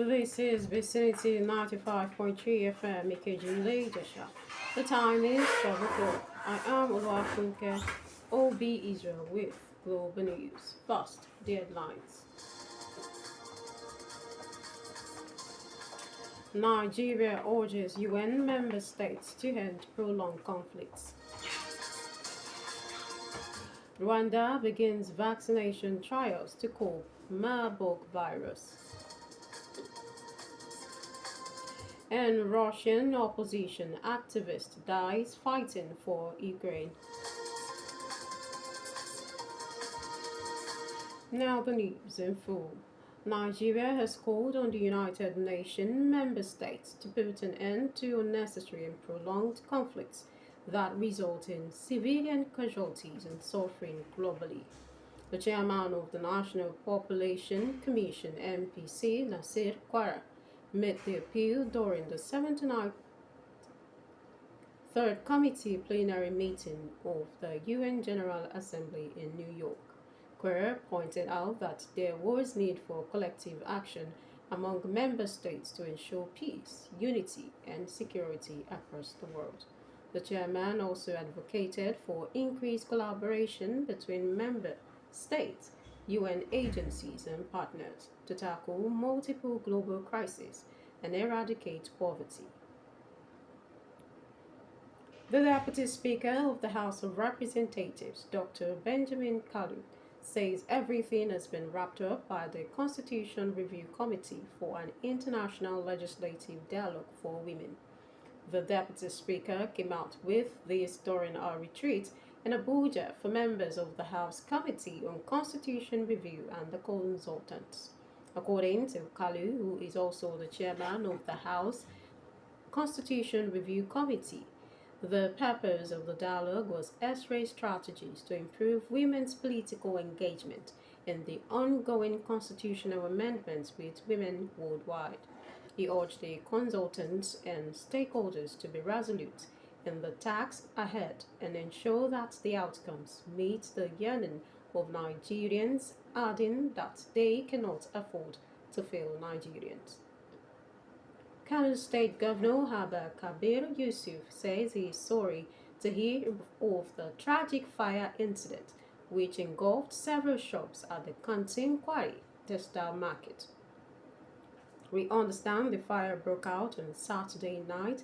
This is Vicinity 95.3 FM, Ikeji Ile Ijesha. The time is 12 o'clock. I am Oluwafunke, OB Israel with Global News. First, the headlines. Nigeria urges UN member states to end prolonged conflicts. Rwanda begins vaccination trials to cope Marburg virus. And Russian opposition activist dies fighting for Ukraine. Now the news in full. Nigeria has called on the United Nations member states to put an end to unnecessary and prolonged conflicts that result in civilian casualties and suffering globally. The chairman of the National Population Commission (NPC), Nasir Kwara, made the appeal during the 79th Third Committee plenary meeting of the UN General Assembly in New York. Quere pointed out that there was need for collective action among member states to ensure peace, unity, and security across the world. The chairman also advocated for increased collaboration between member states, UN agencies, and partners to tackle multiple global crises and eradicate poverty. The Deputy Speaker of the House of Representatives, Dr. Benjamin Kalu, says everything has been wrapped up by the Constitution Review Committee for an international legislative dialogue for women. The Deputy Speaker came out with this during a retreat in Abuja for members of the House Committee on Constitution Review and the consultants. According to Kalu, who is also the chairman of the House Constitution Review Committee, the purpose of the dialogue was X-ray strategies to improve women's political engagement in the ongoing constitutional amendments with women worldwide. He urged the consultants and stakeholders to be resolute in the task ahead and ensure that the outcomes meet the yearning of Nigerians, adding that they cannot afford to fail Nigerians. Kano State Governor Abba Kabir Yusuf says he is sorry to hear of the tragic fire incident which engulfed several shops at the Kantin Quarry textile market. We understand the fire broke out on Saturday night.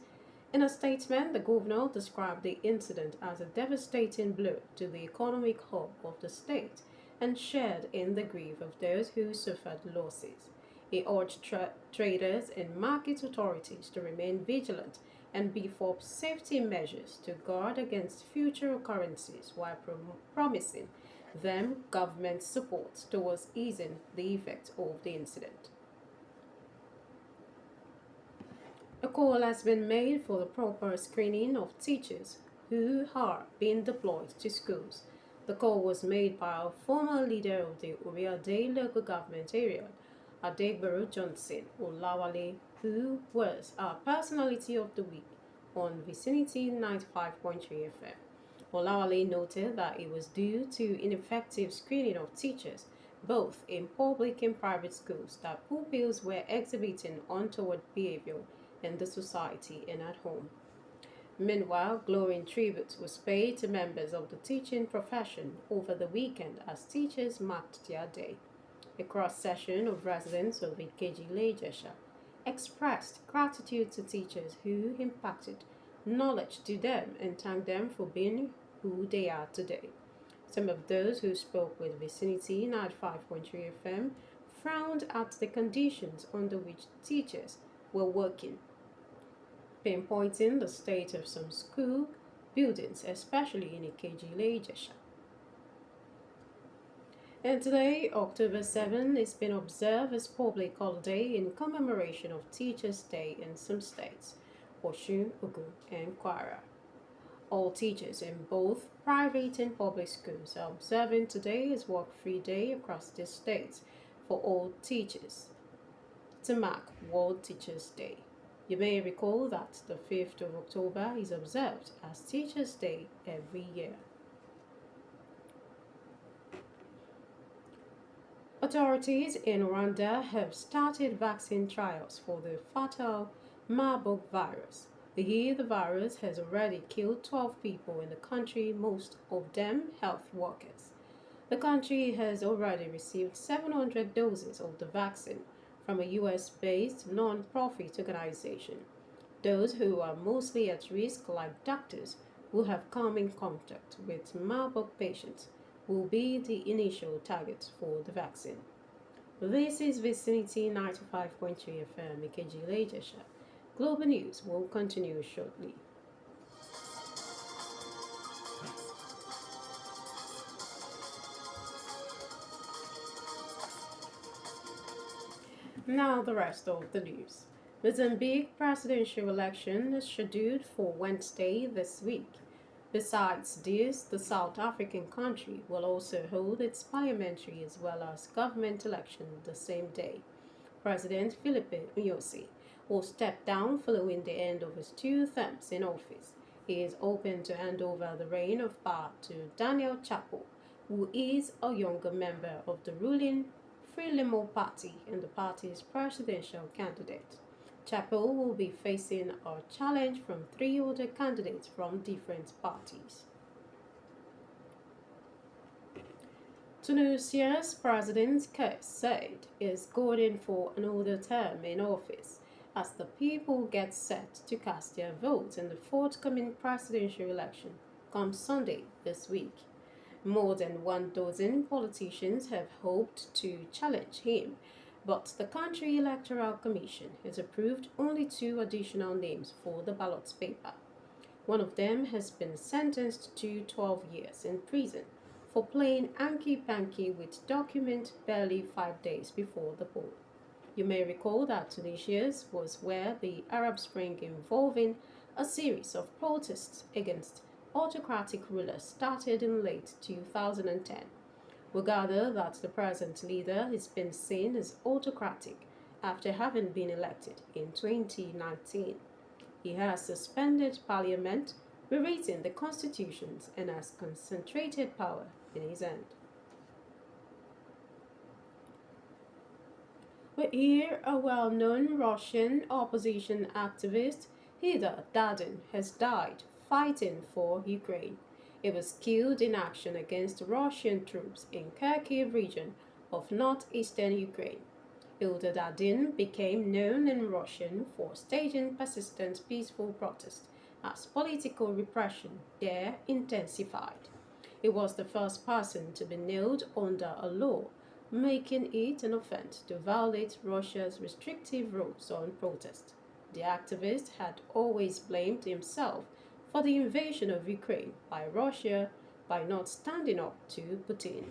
In a statement, the governor described the incident as a devastating blow to the economic hub of the state and shared in the grief of those who suffered losses. He urged traders and market authorities to remain vigilant and beef up safety measures to guard against future occurrences while promising them government support towards easing the effects of the incident. A call has been made for the proper screening of teachers who are being deployed to schools. The call was made by a former leader of the Uriade local government area, Adegbero Johnson Olawale, who was our personality of the week on Vicinity 95.3 FM. Olawale noted that it was due to ineffective screening of teachers, both in public and private schools, that pupils were exhibiting untoward behavior in the society and at home. Meanwhile, glowing tribute was paid to members of the teaching profession over the weekend as teachers marked their day. A cross-section of residents of Ikeji Ile Ijesha expressed gratitude to teachers who impacted knowledge to them and thanked them for being who they are today. Some of those who spoke with Vicinity 95.3 FM frowned at the conditions under which teachers were working, pinpointing the state of some school buildings, especially in Ikeji Ile Ijesha. And today, October 7, is been observed as public holiday in commemoration of Teachers' Day in some states, Osun, Ogun, and Kwara. All teachers in both private and public schools are observing today as work-free day across the states for all teachers to mark World Teachers' Day. You may recall that the 5th of October is observed as Teachers' Day every year. Authorities in Rwanda have started vaccine trials for the fatal Marburg virus. The virus has already killed 12 people in the country, most of them health workers. The country has already received 700 doses of the vaccine from a US based non profit organization. Those who are mostly at risk, like doctors who have come in contact with Marburg patients, will be the initial targets for the vaccine. This is Vicinity 95.3 FM, Ikeji Ile Ijesha. Global News will continue shortly. Now the rest of the news. Mozambique presidential election is scheduled for Wednesday this week. Besides this, the South African country will also hold its parliamentary as well as government election the same day. President Filipe Nyusi will step down following the end of his 2 terms in office. He is open to hand over the reign of power to Daniel Chapo, who is a younger member of the ruling Frelimo Party and the party's presidential candidate. Chapo will be facing a challenge from 3 other candidates from different parties. Tunisia's President Kais Saied is going for another term in office as the people get set to cast their votes in the forthcoming presidential election come Sunday this week. More than 1 dozen politicians have hoped to challenge him, but the country electoral commission has approved only 2 additional names for the ballot paper. One of them has been sentenced to 12 years in prison for playing hanky-panky with documents barely 5 days before the poll. You may recall that Tunisia was where the Arab Spring involving a series of protests against autocratic rulers started in late 2010. We gather that the present leader has been seen as autocratic after having been elected in 2019. He has suspended parliament, rewritten the constitutions, and has concentrated power in his hand. We hear a well-known Russian opposition activist, Hida Dadin, has died fighting for Ukraine. He was killed in action against Russian troops in Kharkiv region of northeastern Ukraine. Hilda Dadin became known in Russia for staging persistent peaceful protests as political repression there intensified. He was the first person to be nailed under a law making it an offense to violate Russia's restrictive rules on protest. The activist had always blamed himself for the invasion of Ukraine by Russia by not standing up to Putin.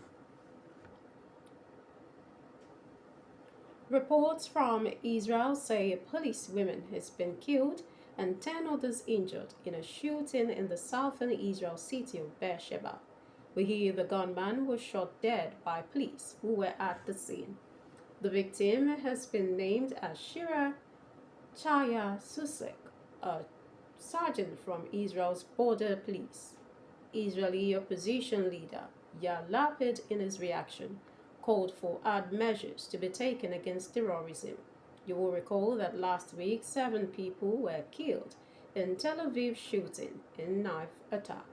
Reports from Israel say a policewoman has been killed and 10 others injured in a shooting in the southern Israel city of Beersheba. We hear the gunman was shot dead by police who were at the scene. The victim has been named as Shira Chaya Susek, a sergeant from Israel's border police. Israeli opposition leader Yair Lapid, in his reaction, called for hard measures to be taken against terrorism. You will recall that last week 7 people were killed in Tel Aviv shooting and knife attack.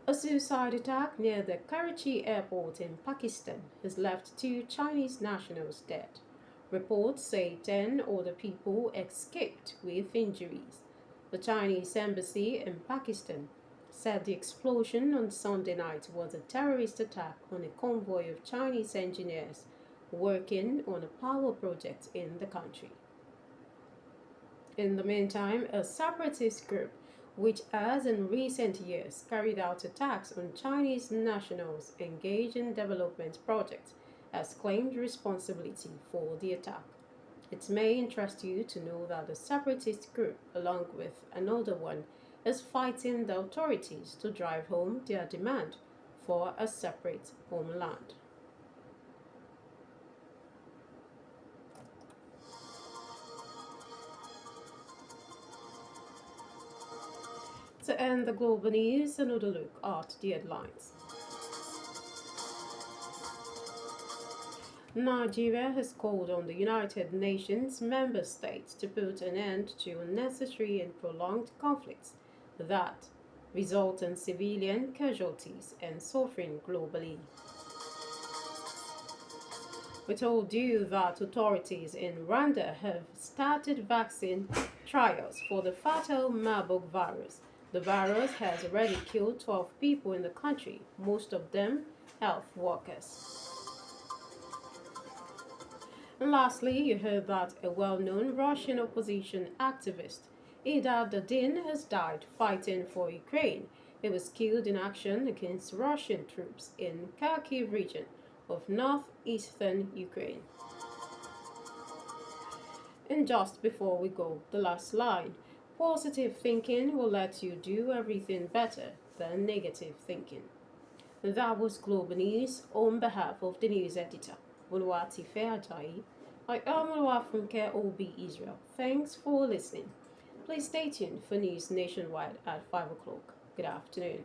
A suicide attack near the Karachi airport in Pakistan has left 2 Chinese nationals dead. Reports say 10 other people escaped with injuries. The Chinese embassy in Pakistan said the explosion on Sunday night was a terrorist attack on a convoy of Chinese engineers working on a power project in the country. In the meantime, a separatist group which has in recent years carried out attacks on Chinese nationals engaged in development projects, has claimed responsibility for the attack. It may interest you to know that the separatist group, along with another one, is fighting the authorities to drive home their demand for a separate homeland. To end the global news, another look at the headlines. Nigeria has called on the United Nations member states to put an end to unnecessary and prolonged conflicts that result in civilian casualties and suffering globally. We told you that authorities in Rwanda have started vaccine trials for the fatal Marburg virus. The virus has already killed 12 people in the country, most of them health workers. And lastly, you heard that a well-known Russian opposition activist, Ida Dadin, has died fighting for Ukraine. He was killed in action against Russian troops in Kharkiv region of northeastern Ukraine. And just before we go, the last line. Positive thinking will let you do everything better than negative thinking. That was Global News on behalf of the news editor, Oluwatife Ajayi. I am Oluwafunke OB Israel. Thanks for listening. Please stay tuned for news nationwide at 5 o'clock. Good afternoon.